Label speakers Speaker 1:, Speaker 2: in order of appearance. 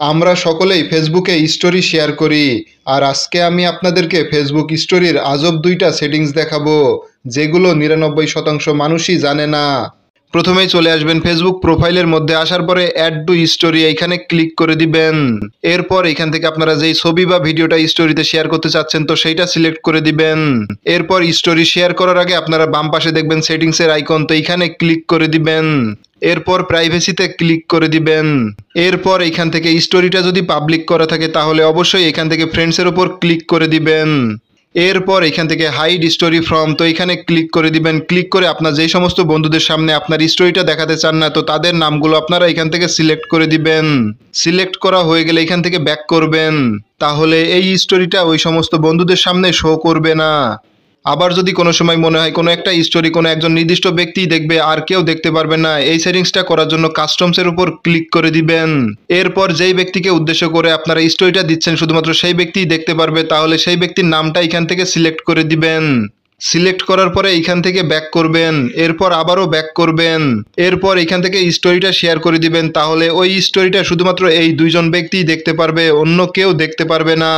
Speaker 1: আমরা সকলেই ফেসবুকে স্টোরি শেয়ার করি। আর আজকে আমি আপনাদেরকে ফেসবুক স্টোরির আজব দুইটা সেটিংস দেখাবো, যেগুলো 99% মানুষই জানে না। প্রথমেই চলে আসবেন ফেসবুক প্রোফাইলের মধ্যে, আসার পরে অ্যাড টু স্টোরি এইখানে ক্লিক করে দিবেন। এরপর এখান থেকে আপনারা যেই ছবি বা ভিডিওটা স্টোরিতে শেয়ার করতে চাচ্ছেন তো সেইটা সিলেক্ট করে দিবেন। এরপর স্টোরি শেয়ার করার আগে আপনারা বাম পাশে দেখবেন সেটিংসের আইকন, তো এইখানে ক্লিক করে দিবেন। এরপর প্রাইভেসিতে ক্লিক করে দিবেন। এরপর এখান থেকে স্টোরিটা যদি পাবলিক করা থাকে তাহলে অবশ্যই এখান থেকে ফ্রেন্ডসের উপর ক্লিক করে দিবেন। এরপর এখান থেকে হাইড স্টোরি ফ্রম, তো এখানে ক্লিক করে দিবেন। ক্লিক করে আপনার যেই সমস্ত বন্ধুদের সামনে আপনার স্টোরিটা দেখাতে চান না তো তাদের নামগুলো আপনারা এখান থেকে সিলেক্ট করে দিবেন। সিলেক্ট করা হয়ে গেলে এখান থেকে ব্যাক করবেন, তাহলে এই স্টোরিটা ওই সমস্ত বন্ধুদের সামনে শো করবে না। আবার যদি কোনো সময় মনে হয় কোনো একটা স্টোরি কোনো একজন নির্দিষ্ট ব্যক্তিই দেখবে আর কেউ দেখতে পারবে না, এই সেটিংসটা করার জন্য কাস্টমসের উপর ক্লিক করে দিবেন। এরপর যেই ব্যক্তিকে উদ্দেশ্য করে আপনারা স্টোরিটা দিচ্ছেন শুধুমাত্র সেই ব্যক্তিই দেখতে পারবে, তাহলে সেই ব্যক্তির নামটা এখান থেকে সিলেক্ট করে দিবেন। সিলেক্ট করার পরে এখান থেকে ব্যাক করবেন, এরপর আবারও ব্যাক করবেন। এরপর এখান থেকে স্টোরিটা শেয়ার করে দিবেন, তাহলে ওই স্টোরিটা শুধুমাত্র এই দুইজন ব্যক্তিই দেখতে পারবে, অন্য কেউ দেখতে পারবে না।